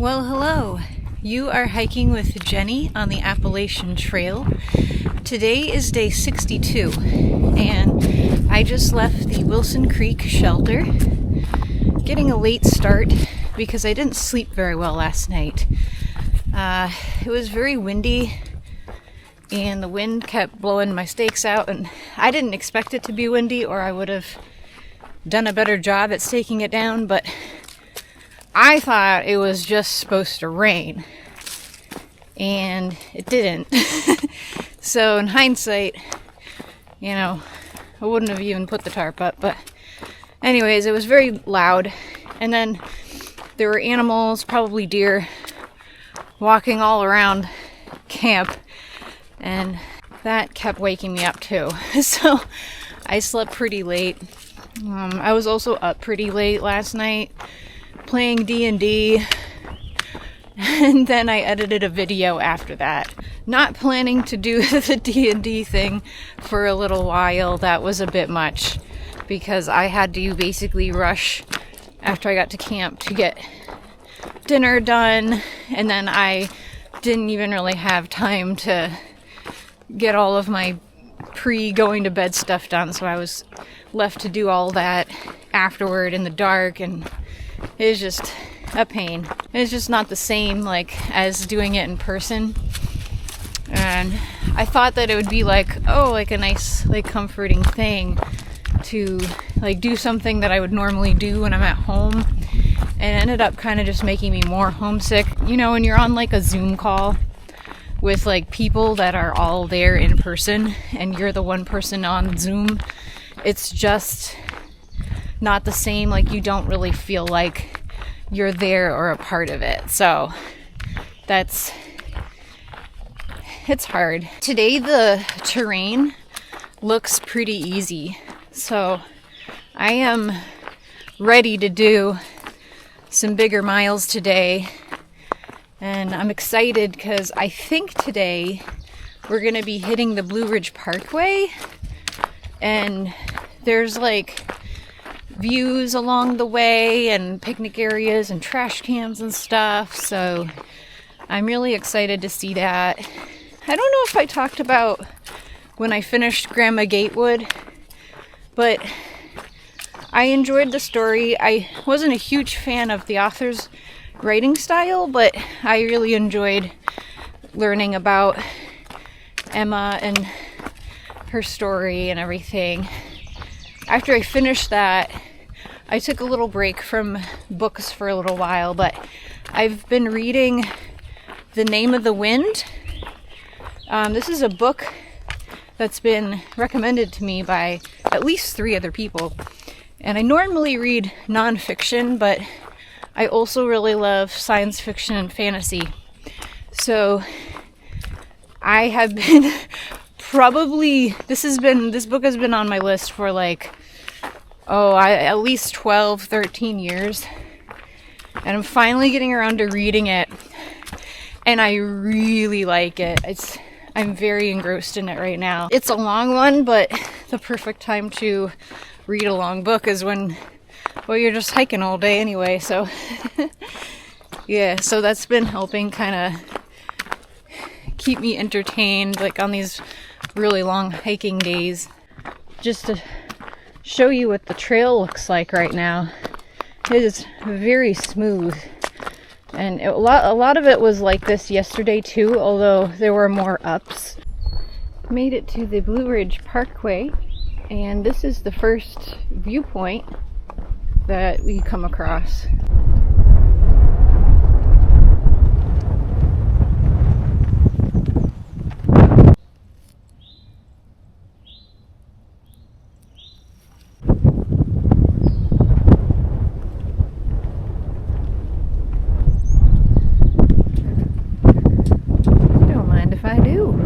Well, hello. You are hiking with Jenny on the Appalachian Trail. Today is day 62, and I just left the Wilson Creek shelter, getting a late start because I didn't sleep very well last night. It was very windy, and the wind kept blowing my stakes out, and I didn't expect it to be windy or I would have done a better job at staking it down, but I thought it was just supposed to rain, and it didn't. So in hindsight, I wouldn't have even put the tarp up, but anyways, it was very loud, and then there were animals, probably deer, walking all around camp, and that kept waking me up too. So I slept pretty late. I was also up pretty late last night playing D&D, and then I edited a video after that. Not planning to do the D&D thing for a little while. That was a bit much because I had to basically rush after I got to camp to get dinner done, and then I didn't even really have time to get all of my pre-going to bed stuff done, so I was left to do all that afterward in the dark, and it was just a pain. It's just not the same as doing it in person. And I thought that it would be a nice comforting thing to do something that I would normally do when I'm at home, and it ended up kind of just making me more homesick. When you're on a Zoom call with people that are all there in person and you're the one person on Zoom, it's just not the same. You don't really feel like you're there or a part of it. So it's hard. Today the terrain looks pretty easy, so I am ready to do some bigger miles today, and I'm excited because I think today we're gonna be hitting the Blue Ridge Parkway, and there's views along the way and picnic areas and trash cans and stuff, so I'm really excited to see that. I don't know if I talked about when I finished Grandma Gatewood, but I enjoyed the story. I wasn't a huge fan of the author's writing style, but I really enjoyed learning about Emma and her story and everything. After I finished that, I took a little break from books for a little while, but I've been reading The Name of the Wind. This is a book that's been recommended to me by at least 3 other people. And I normally read nonfiction, but I also really love science fiction and fantasy. So I have been this book has been on my list for at least 12, 13 years. And I'm finally getting around to reading it. And I really like it. I'm very engrossed in it right now. It's a long one, but the perfect time to read a long book is when, you're just hiking all day anyway. So yeah, so that's been helping kind of keep me entertained on these really long hiking days. Just to show you what the trail looks like right now, it is very smooth, and a lot of it was like this yesterday too, although there were more ups. Made it to the Blue Ridge Parkway, and this is the first viewpoint that we come across. Don't mind if I do.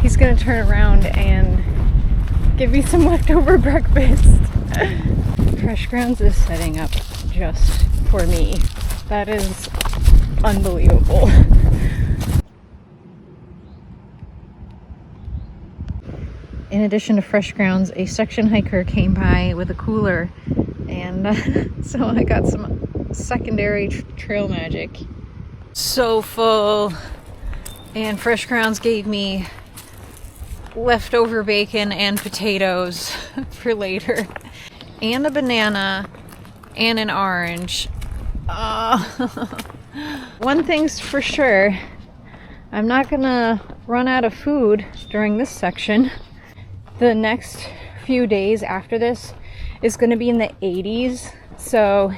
He's gonna turn around and give me some leftover breakfast. Crush Grounds is setting up just for me. That is unbelievable. In addition to fresh grounds, a section hiker came by with a cooler, and so I got some secondary trail magic. So full, and fresh grounds gave me leftover bacon and potatoes for later, and a banana and an orange. One thing's for sure, I'm not gonna run out of food during this section. The next few days after this is going to be in the 80s, so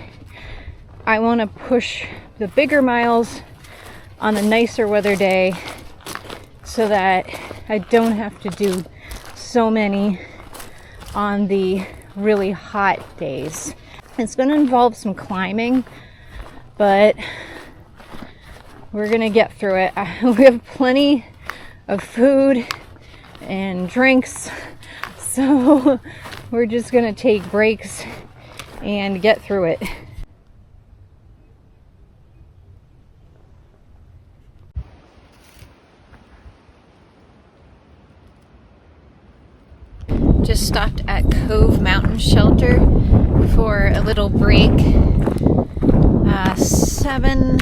I want to push the bigger miles on the nicer weather day so that I don't have to do so many on the really hot days. It's going to involve some climbing, but we're going to get through it. We have plenty of food and drinks, so we're just gonna take breaks and get through it. Just stopped at Cove Mountain shelter for a little break. 7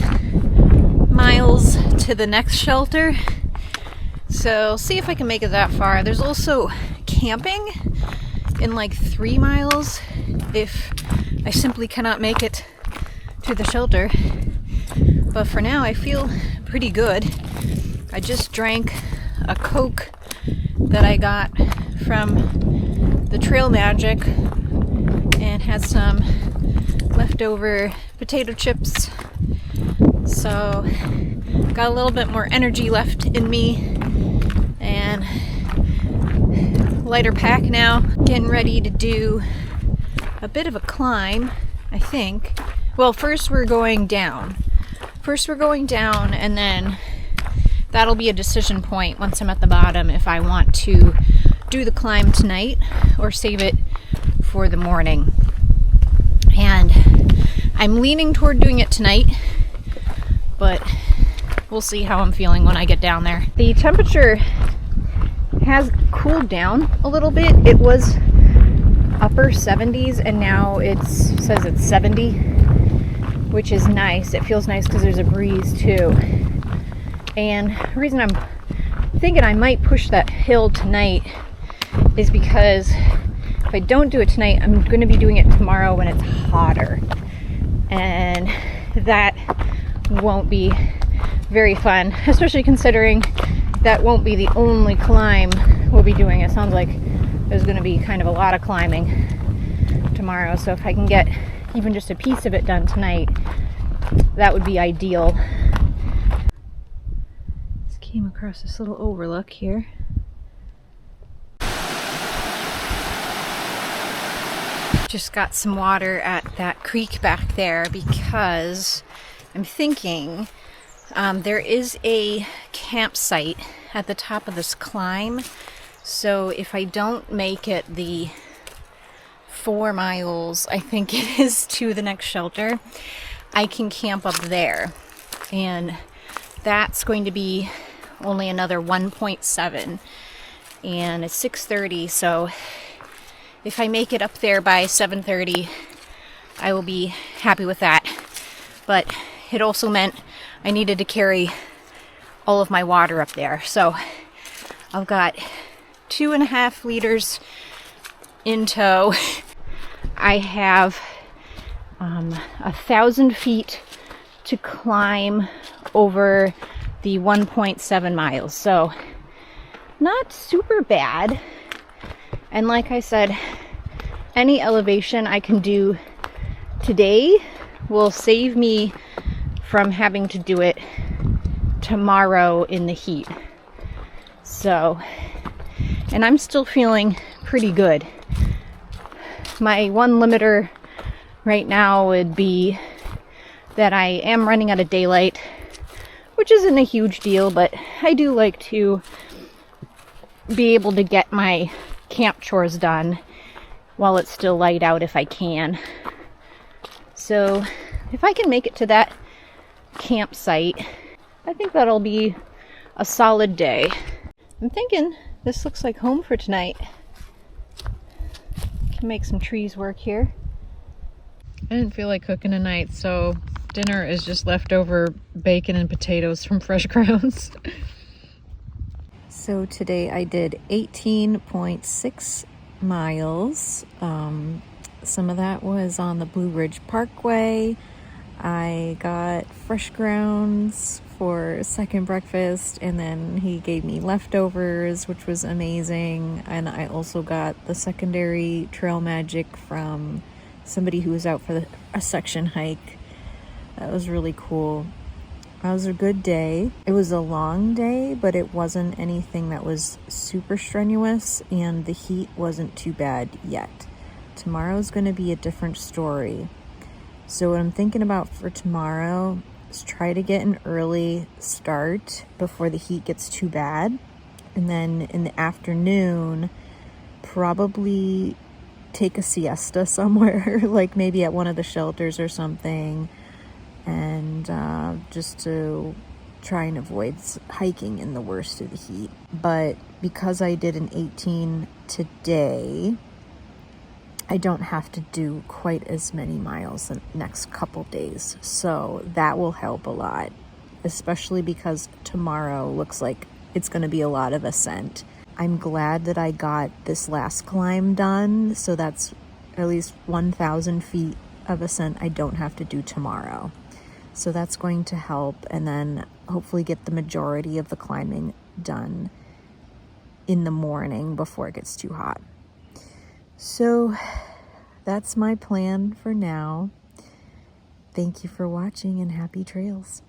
miles to the next shelter. So see if I can make it that far. There's also camping in like 3 miles if I simply cannot make it to the shelter. But for now I feel pretty good. I just drank a Coke that I got from the Trail Magic and had some leftover potato chips. So got a little bit more energy left in me. And lighter pack now. Getting ready to do a bit of a climb, I think. Well, first we're going down. And then that'll be a decision point once I'm at the bottom if I want to do the climb tonight or save it for the morning. And I'm leaning toward doing it tonight, but we'll see how I'm feeling when I get down there. The temperature has cooled down a little bit. It was upper 70s and now it says it's 70, which is nice. It feels nice because there's a breeze too. And the reason I'm thinking I might push that hill tonight is because if I don't do it tonight, I'm going to be doing it tomorrow when it's hotter. And that won't be very fun, especially considering that won't be the only climb we'll be doing. It sounds like there's going to be kind of a lot of climbing tomorrow, so if I can get even just a piece of it done tonight, that would be ideal. Just came across this little overlook here. Just got some water at that creek back there because I'm thinking there is a campsite at the top of this climb, so if I don't make it the 4 miles, I think it is, to the next shelter, I can camp up there, and that's going to be only another 1.7, and it's 6:30, so if I make it up there by 7:30, I will be happy with that. But it also meant I needed to carry all of my water up there. So I've got 2.5 liters in tow. I have 1,000 feet to climb over the 1.7 miles. So not super bad. And like I said, any elevation I can do today will save me from having to do it tomorrow in the heat. So, and I'm still feeling pretty good. My one limiter right now would be that I am running out of daylight, which isn't a huge deal, but I do like to be able to get my camp chores done while it's still light out if I can. So if I can make it to that campsite, I think that'll be a solid day. I'm thinking this looks like home for tonight. Can make some trees work here. I didn't feel like cooking tonight, so dinner is just leftover bacon and potatoes from Fresh Grounds. So today I did 18.6 miles. Some of that was on the Blue Ridge Parkway. I got Fresh Grounds for second breakfast, and then he gave me leftovers, which was amazing. And I also got the secondary trail magic from somebody who was out for a section hike. That was really cool. That was a good day. It was a long day, but it wasn't anything that was super strenuous, and the heat wasn't too bad yet. Tomorrow's going to be a different story. So what I'm thinking about for tomorrow is try to get an early start before the heat gets too bad. And then in the afternoon, probably take a siesta somewhere, like maybe at one of the shelters or something. And just to try and avoid hiking in the worst of the heat. But because I did an 18 today, I don't have to do quite as many miles the next couple days. So that will help a lot, especially because tomorrow looks like it's going to be a lot of ascent. I'm glad that I got this last climb done, so that's at least 1,000 feet of ascent I don't have to do tomorrow. So that's going to help, and then hopefully get the majority of the climbing done in the morning before it gets too hot. So that's my plan for now. Thank you for watching, and happy trails.